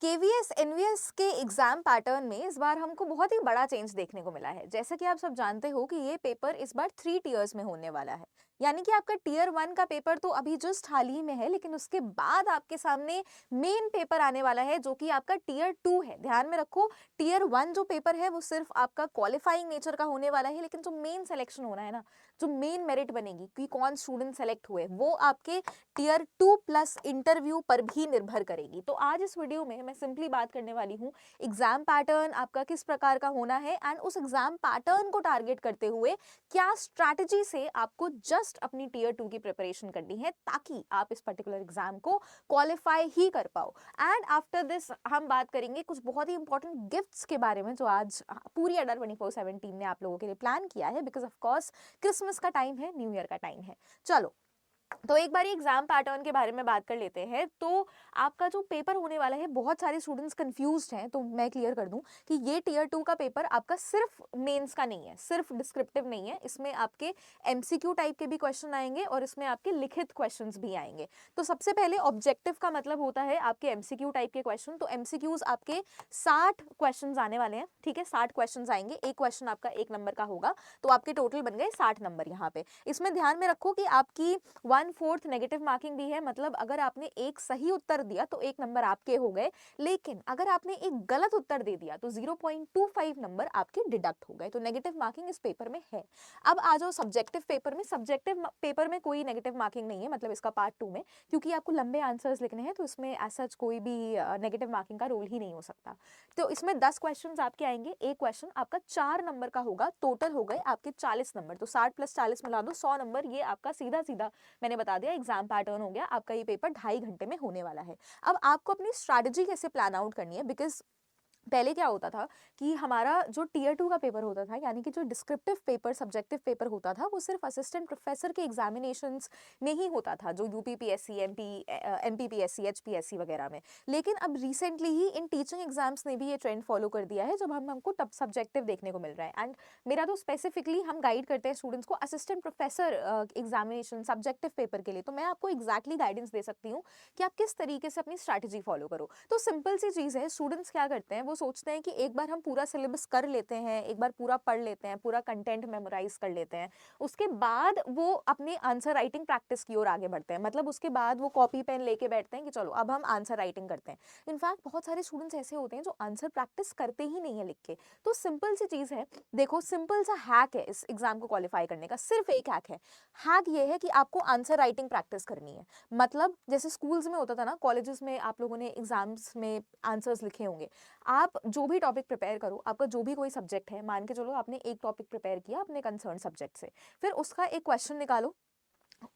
KVS NVS के exam pattern में इस बार हमको बहुत ही बड़ा चेंज देखने को मिला है। जैसा कि आप सब जानते हो कि ये पेपर इस बार 3 टियर्स में होने वाला है। यानी कि आपका टियर 1 का पेपर तो अभी जस्ट हाल ही में है, लेकिन उसके बाद आपके सामने मेन पेपर आने वाला है जो कि आपका टियर 2 है। ध्यान में रखो, टियर 1 जो पेपर है वो सिर्फ आपका क्वालिफाइंग नेचर का होने वाला है, लेकिन जो मेन सिलेक्शन होना है ना, जो मेन मेरिट बनेगी कि कौन स्टूडेंट सेलेक्ट हुए, वो आपके टियर 2 प्लस इंटरव्यू पर भी निर्भर करेगी। तो आज इस वीडियो में मैं सिंपली बात करने वाली हूँ एग्जाम पैटर्न आपका किस प्रकार का होना है, एंड उस एग्जाम पैटर्न को टारगेट करते हुए क्या स्ट्रैटेजी से आपको जस्ट अपनी टियर 2 की प्रिपरेशन करनी है ताकि आप इस पर्टिकुलर एग्जाम को क्वालिफाई ही कर पाओ। एंड आफ्टर दिस हम बात करेंगे कुछ बहुत ही इंपॉर्टेंट गिफ्ट्स के बारे में जो आज पूरी अडर 24/7 टीम ने आप लोगों के लिए प्लान किया है, बिकॉज ऑफ कोर्स क्रिसमस का टाइम है, न्यू ईयर का टाइम है। चलो, तो एक बार एग्जाम पैटर्न के बारे में बात कर लेते हैं। तो आपका जो पेपर होने वाला है, बहुत सारे स्टूडेंट्स कंफ्यूज्ड हैं, तो मैं क्लियर कर दूं कि ये टियर 2 का पेपर आपका सिर्फ मेंस का नहीं है, सिर्फ डिस्क्रिप्टिव नहीं है। इसमें आपके एमसीक्यू टाइप के भी क्वेश्चन आएंगे और इसमें आपके लिखित क्वेश्चंस भी आएंगे। तो सबसे पहले ऑब्जेक्टिव का मतलब होता है आपके एमसीक्यू टाइप के क्वेश्चन। तो एमसीक्यूज आपके 60 क्वेश्चन आने वाले हैं, ठीक है, 60 क्वेश्चन आएंगे। एक क्वेश्चन आपका 1 नंबर का होगा, तो आपके टोटल बन गए 60 नंबर। यहाँ पे इसमें ध्यान में रखो कि आपकी 1/4 नेगेटिव मार्किंग भी है, मतलब अगर आपने एक सही उत्तर दिया तो 1 नंबर आपके हो गए, लेकिन अगर आपने एक गलत उत्तर दे दिया तो 0.25 नंबर आपके डिडक्ट हो गए। तो नेगेटिव मार्किंग इस पेपर में है। अब आ जाओ सब्जेक्टिव पेपर में। सब्जेक्टिव पेपर में कोई नेगेटिव मार्किंग नहीं है, मतलब इसका पार्ट 2 में, क्योंकि आपको लंबे आंसर्स लिखने हैं, तो इसमें एज सच कोई भी नेगेटिव मार्किंग का रोल ही नहीं हो सकता। तो इसमें 10 क्वेश्चन आपके आएंगे, एक क्वेश्चन आपका 4 नंबर का होगा, टोटल हो गए आपके 40 नंबर। तो 60 + 40 मिला दो, 100 नंबर। ये आपका सीधा सीधा मैंने बता दिया एग्जाम पैटर्न हो गया आपका। ये पेपर 2.5 घंटे में होने वाला है। अब आपको अपनी स्ट्रैटेजी कैसे प्लान आउट करनी है, बिकॉज पहले क्या होता था कि हमारा जो टियर 2 का पेपर होता था, यानी कि जो डिस्क्रिप्टिव पेपर, सब्जेक्टिव पेपर होता था, वो सिर्फ असिस्टेंट प्रोफेसर के एग्जामिनेशंस में ही होता था, जो यूपीपीएससी, एमपीपीएससी, एचपीएससी वगैरह में। लेकिन अब recently he in teaching exams ने भी ये ट्रेंड फॉलो कर दिया है, जब हमको तब सब्जेक्टिव देखने को मिल रहा है। एंड मेरा तो स्पेसिफिकली हम गाइड करते हैं स्टूडेंट्स को assistant professor examination subjective paper के लिए। तो मैं आपको एग्जैक्टली गाइडेंस दे सकती हूँ कि आप किस तरीके से अपनी स्ट्रैटेजी फॉलो करो। तो सिंपल सी चीज़ है, स्टूडेंट्स क्या करते हैं, वो सोचते हैं कि एक बार हम पूरा सिलेबस कर लेते हैं, एक बार पूरा पढ़ लेते हैं, पूरा कंटेंट मेमोराइज कर लेते हैं, उसके बाद वो अपने आंसर राइटिंग प्रैक्टिस की ओर आगे बढ़ते हैं। मतलब उसके बाद वो कॉपी पेन लेके बैठते हैं कि चलो अब हम आंसर राइटिंग करते हैं। इनफैक्ट बहुत सारे स्टूडेंट्स ऐसे होते हैं जो आंसर प्रैक्टिस करते ही नहीं है लिख के। तो सिंपल सी चीज़ है, देखो सिंपल सा हैक है इस एग्जाम को क्वालिफाई करने का, सिर्फ एक हैक है। हैक ये है कि आपको आंसर राइटिंग प्रैक्टिस करनी है। मतलब जैसे स्कूल्स में होता था ना, कॉलेजेस में आप लोगों ने एग्जाम्स में आंसर्स लिखे होंगे। आप जो भी टॉपिक प्रिपेयर करो, आपका जो भी कोई सब्जेक्ट है, मान के चलो आपने एक टॉपिक प्रिपेयर किया अपने कंसर्न सब्जेक्ट से, फिर उसका एक क्वेश्चन निकालो।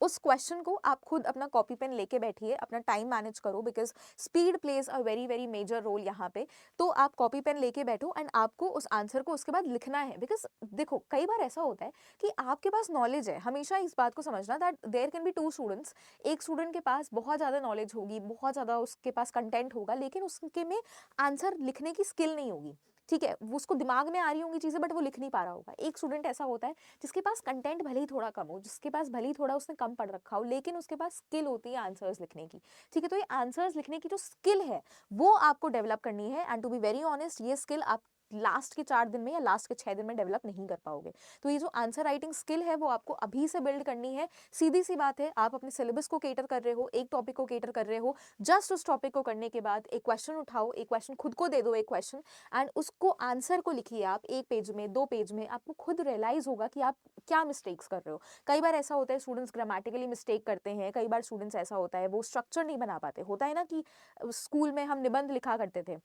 उस क्वेश्चन को आप खुद अपना कॉपी पेन लेके बैठिए, अपना टाइम मैनेज करो, because speed plays a very very major role यहाँ पे। तो आप कॉपी पेन लेके बैठो एंड आपको उस आंसर को उसके बाद लिखना है। बिकॉज देखो कई बार ऐसा होता है कि आपके पास नॉलेज है, हमेशा इस बात को समझना that there can be 2 students. एक स्टूडेंट के पास बहुत ज़्यादा नॉलेज होगी, बहुत ज़्यादा उसके पास कंटेंट होगा, लेकिन उसके में आंसर लिखने की स्किल नहीं होगी। ठीक है, वो उसको दिमाग में आ रही होंगी चीज़ें, बट वो लिख नहीं पा रहा होगा। एक स्टूडेंट ऐसा होता है जिसके पास कंटेंट भले ही थोड़ा कम हो, जिसके पास भले ही थोड़ा उसने कम पढ़ रखा हो, लेकिन उसके पास स्किल होती है आंसर्स लिखने की। ठीक है, तो ये आंसर्स लिखने की जो स्किल है वो आपको डेवलप करनी है। And to be very honest, ये स्किल आप लास्ट के 4 दिन में या लास्ट के 6 दिन में डेवलप नहीं कर पाओगे। तो ये जो आंसर राइटिंग स्किल है वो आपको अभी से बिल्ड करनी है। सीधी सी बात है, आप अपने सिलेबस को केटर कर रहे हो, एक टॉपिक को केटर कर रहे हो, जस्ट उस टॉपिक को करने के बाद एक क्वेश्चन उठाओ, एक क्वेश्चन खुद को दे दो, एक क्वेश्चन, एंड उसको आंसर को लिखिए आप 1 पेज में, 2 पेज में। आपको खुद रियलाइज होगा कि आप क्या मिस्टेक्स कर रहे हो। कई बार ऐसा होता है स्टूडेंट्स ग्रामेटिकली मिस्टेक करते हैं, कई बार स्टूडेंट्स ऐसा होता है वो स्ट्रक्चर नहीं बना पाते। होता है ना कि स्कूल में हम निबंध लिखा करते थे,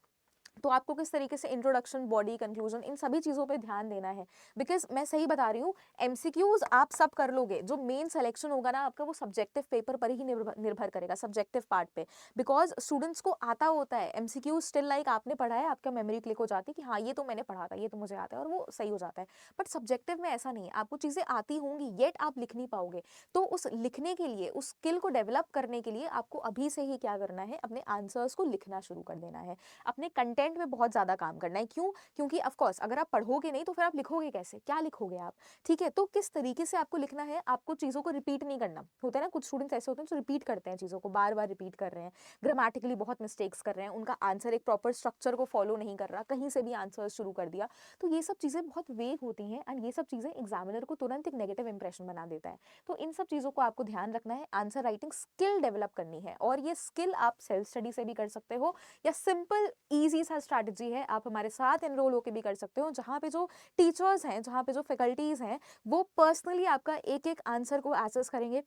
तो आपको किस तरीके से इंट्रोडक्शन, बॉडी, कंक्लूजन, इन सभी चीज़ों पे ध्यान देना है। बिकॉज मैं सही बता रही हूँ, एमसीक्यूज आप सब कर लोगे, जो मेन सिलेक्शन होगा ना आपका, वो सब्जेक्टिव पेपर पर ही निर्भर करेगा, सब्जेक्टिव पार्ट पे। बिकॉज स्टूडेंट्स को आता होता है एमसीक्यूज, स्टिल लाइक आपने पढ़ा है, आपका मेमोरी क्लिक हो जाती है कि हाँ ये तो मैंने पढ़ा था, ये तो मुझे आता है, और वो सही हो जाता है। बट सब्जेक्टिव में ऐसा नहीं है, आपको चीज़ें आती होंगी येट आप लिख नहीं पाओगे। तो उस लिखने के लिए, उस स्किल को डेवलप करने के लिए आपको अभी से ही क्या करना है, अपने आंसर्स को लिखना शुरू कर देना है, अपने कंटेंट कंटेंट में बहुत ज़्यादा काम करना है। क्यों? क्योंकि ऑफ कोर्स अगर आप पढ़ोगे नहीं तो फिर आप लिखोगे कैसे? क्या लिखोगे आप? ठीक है? तो किस तरीके से आपको लिखना है, आपको चीज़ों को रिपीट नहीं करना। होता है ना कुछ स्टूडेंट्स ऐसे होते हैं जो रिपीट करते हैं चीज़ों को, बार-बार रिपीट कर रहे हैं, ग्रामेटिकली बहुत मिस्टेक्स कर रहे हैं, उनका आंसर एक प्रॉपर स्ट्रक्चर को फॉलो नहीं कर रहा, कहीं से भी आंसर शुरू कर दिया। तो ये सब चीज़ें बहुत वेग होती हैं एंड ये सब चीज़ें एग्जामिनर को तुरंत एक नेगेटिव इंप्रेशन बना देता है। तो इन सब चीज़ों को आपको ध्यान रखना है, आंसर राइटिंग स्किल डेवलप करनी है और ये स्किल आप सेल्फ स्टडी से भी कर सकते हो या सिंपल ईजी सा स्ट्रैटेजी है, आप हमारे साथ एनरोल होकर भी कर सकते हो, जहाँ पे जो टीचर्स हैं, जहाँ पे जो फैकल्टीज़ हैं, वो पर्सनली आपका एक-एक आंसर को एसेस करेंगे,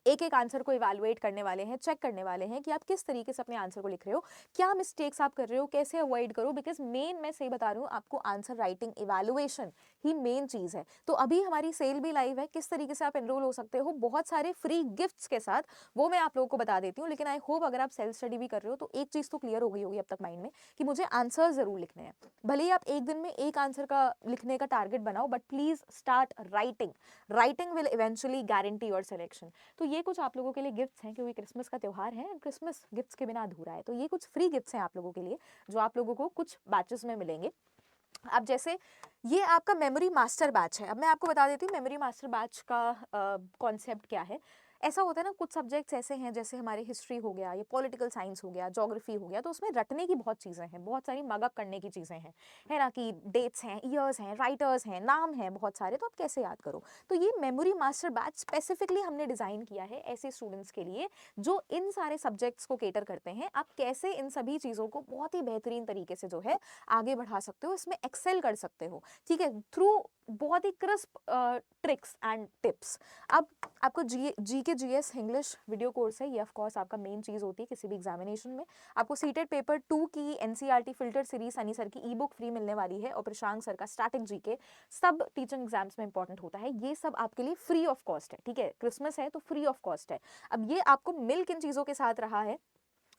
एक-एक आंसर को इवैल्यूएट करने वाले हैं, चेक करने वाले हैं कि आप किस तरीके से अपने आंसर को लिख रहे हो, क्या मिस्टेक्स आप कर रहे हो, कैसे अवॉइड करो, बिकॉज़ मेन मैं सही बता रही हूँ आपको आंसर राइटिंग इवैल्यूएशन ही मेन चीज़ है। तो अभी हमारी सेल भी लाइव है, किस तरीके से आप एनरोल हो सकते हो बहुत सारे फ्री गिफ्ट्स के साथ, वो मैं आप लोगों को बता देती हूँ। लेकिन आई होप अगर आप सेल्फ स्टडी भी कर रहे हो तो एक चीज़ तो क्लियर हो गई होगी अब तक माइंड में कि मुझे आंसर ज़रूर लिखने हैं। भले ही आप एक दिन में एक आंसर का लिखने का टारगेट बनाओ, but please start writing. Writing will eventually guarantee your selection. तो ये कुछ आप लोगों के लिए गिफ्ट्स हैं क्योंकि क्रिसमस का त्यौहार है, क्रिसमस गिफ्ट्स के बिना अधूरा है। तो ये कुछ फ्री गिफ्ट्स हैं आप लोगों के लिए जो आप लोगों को कुछ बैचेस में मिलेंगे। अब जैसे ये आपका मेमोरी मास्टर बैच है। अब मैं आपको बता देती हूँ मेमोरी मास्टर बैच का कॉन्सेप्ट क्या है। ऐसा होता है ना कुछ सब्जेक्ट्स ऐसे हैं जैसे हमारे हिस्ट्री हो गया, ये पॉलिटिकल साइंस हो गया, ज्योग्राफी हो गया, तो उसमें रटने की बहुत चीज़ें हैं, बहुत सारी मग अप करने की चीज़ें हैं, है ना, कि डेट्स हैं, ईयर्स हैं, राइटर्स हैं, नाम हैं बहुत सारे, तो आप कैसे याद करो। तो ये मेमोरी मास्टर बैच स्पेसिफिकली हमने डिज़ाइन किया है ऐसे स्टूडेंट्स के लिए जो इन सारे सब्जेक्ट्स को केटर करते हैं। आप कैसे इन सभी चीज़ों को बहुत ही बेहतरीन तरीके से जो है आगे बढ़ा सकते हो, इसमें एक्सेल कर सकते हो, ठीक है, थ्रू बहुत ही क्रिस्प ट्रिक्स एंड टिप्स। अब आपको जी के जीएस इंग्लिश वीडियो कोर्स है, ये ऑफ कोर्स आपका मेन चीज़ होती है किसी भी एग्जामिनेशन में। आपको सीटेड पेपर 2 की NCERT filter series Sunny sir की ई बुक फ्री मिलने वाली है और प्रशांत सर का स्टैटिक जीके सब टीचिंग एग्जाम्स में इंपॉर्टेंट होता है, ये सब आपके लिए फ्री ऑफ कॉस्ट है, ठीक है, क्रिसमस है तो फ्री ऑफ कॉस्ट है। अब ये आपको मिल किन चीज़ों के साथ रहा है,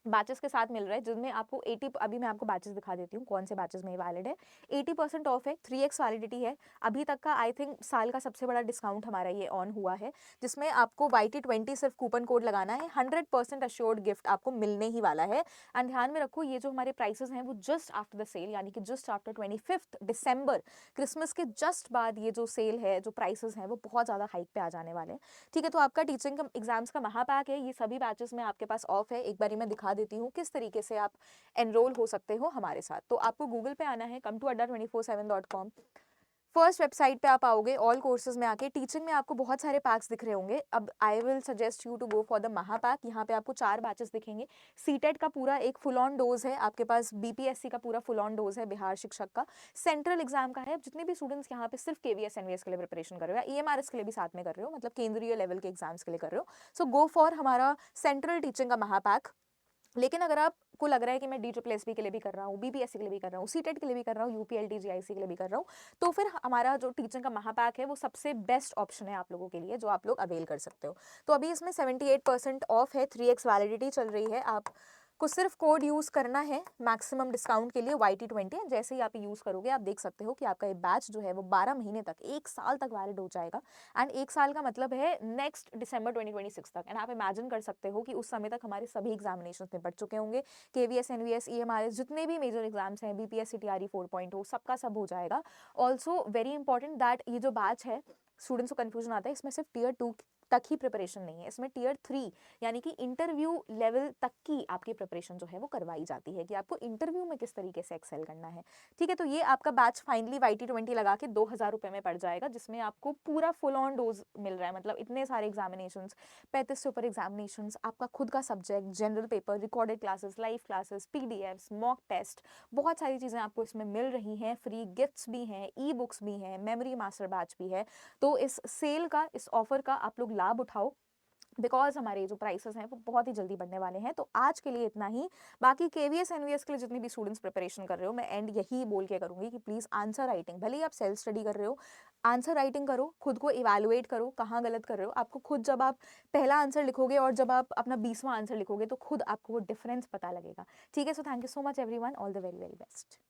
बैचेस के साथ मिल रहा है जिनमें आपको 80, अभी मैं आपको बैचेस दिखा देती हूँ कौन से बैचेस में वैलिड है। 80% ऑफ है, 3x वैलिडिटी है, अभी तक का आई थिंक साल का सबसे बड़ा डिस्काउंट हमारा ये ऑन हुआ है, जिसमें आपको YT20 सिर्फ कूपन कोड लगाना है, 100% अश्योर्ड गिफ्ट आपको मिलने ही वाला है। एंड ध्यान में रखो ये जो हमारे प्राइसेस हैं वो जस्ट आफ्टर द सेल, यानी कि जस्ट आफ्टर 25 दिसंबर, क्रिसमस के जस्ट बाद ये जो सेल है, जो प्राइसेस हैं वो बहुत ज़्यादा हाइक पे आ जाने वाले हैं, ठीक है। तो आपका टीचिंग एग्जाम्स का महापैक है, ये सभी बैचेस में आपके पास ऑफ है। एक बारी मैं दिखा देती हूँ किस तरीके से आप एनरोल हो सकते हो हमारे साथ। तो आपको गूगल पे आना है, come2adda247.com, फर्स्ट वेबसाइट पे आप आओगे, ऑल कोर्सेज में आके टीचिंग में आपको बहुत सारे पैक्स दिख रहे होंगे। अब I will suggest you to go for the महापैक। यहाँ पे आपको 4 बैचेस दिखेंगे, सीटेट का पूरा एक फुल ऑन डोज है आपके पास, बीपीएससी का पूरा फुल ऑन डोज है, बिहार शिक्षक का सेंट्रल एग्जाम का है। अब जितने भी स्टूडेंट्स यहाँ पे सिर्फ केवीएस एनवीएस के लिए प्रिपरेशन कर रहे हो या ईएमआरएस के लिए भी साथ में कर रहे हो, मतलब केंद्रीय लेवल के एग्जाम्स के लिए कर रहे हो, सो गो फॉर हमारा सेंट्रल टीचिंग का महापैक। लेकिन अगर आपको लग रहा है कि मैं DSSB के लिए भी कर रहा हूँ, बीपीएससी के लिए भी कर रहा हूँ, सीटेट के लिए भी कर रहा हूँ, यूपीएलटी जीआईसी के लिए भी कर रहा हूँ, तो फिर हमारा जो टीचिंग का महापैक है वो सबसे बेस्ट ऑप्शन है आप लोगों के लिए, जो आप लोग अवेल कर सकते हो। तो अभी इसमें 78% ऑफ है, 3x वैलिडिटी चल रही है, आप को सिर्फ कोड यूज़ करना है मैक्सिमम डिस्काउंट के लिए YT20। जैसे ही आप यूज़ करोगे आप देख सकते हो कि आपका ये बैच जो है वो 12 महीने तक, 1 साल तक वैलिड हो जाएगा। एंड 1 साल का मतलब है नेक्स्ट दिसंबर 2026 तक। एंड आप इमेजिन कर सकते हो कि उस समय तक हमारे सभी एग्जामिनेशंस निपट चुके होंगे, केवीएस एनवीएस ईएमआरएस जितने भी मेजर एग्जाम्स हैं, बीपीएस सीटीआरई 4.0 सबका सब हो जाएगा। ऑल्सो वेरी इंपॉर्टेंट दैट ये जो बैच है, स्टूडेंट्स को कन्फ्यूजन आता है, इसमें सिर्फ टियर 2 तक ही प्रिपरेशन नहीं है, इसमें टियर 3 यानी कि इंटरव्यू लेवल तक की आपकी प्रिपरेशन जो है वो करवाई जाती है कि आपको इंटरव्यू में किस तरीके से एक्सेल करना है, ठीक है। तो ये आपका बैच फाइनली YT20 लगा के 2000 रुपये में पड़ जाएगा, जिसमें आपको पूरा फुल ऑन डोज मिल रहा है, मतलब इतने सारे एग्जामिनेशंस, 35 से ऊपर एग्जामिनेशंस, आपका खुद का subject, general paper, recorded classes, live classes, PDFs, mock test, बहुत सारी चीज़ें आपको इसमें मिल रही हैं, फ्री गिफ्ट्स भी हैं, ई बुक्स भी हैं, मेमोरी मास्टर बैच भी है। तो इस सेल का, इस ऑफर का आप लोग लाभ उठाओ, बिकॉज हमारे जो प्राइसेस हैं वो बहुत ही जल्दी बढ़ने वाले हैं। तो आज के लिए इतना ही। बाकी केवीएस एनवीएस के लिए जितने भी स्टूडेंट्स प्रिपरेशन कर रहे हो, मैं एंड यही बोल के करूँगी कि प्लीज़ आंसर राइटिंग, भले ही आप सेल्फ स्टडी कर रहे हो, आंसर राइटिंग करो, खुद को इवैल्यूएट करो कहाँ गलत कर रहे हो। आपको खुद जब आप पहला आंसर लिखोगे और जब आप अपना 20वां आंसर लिखोगे तो खुद आपको वो डिफरेंस पता लगेगा, ठीक है। So thank you so much everyone, all the very very best.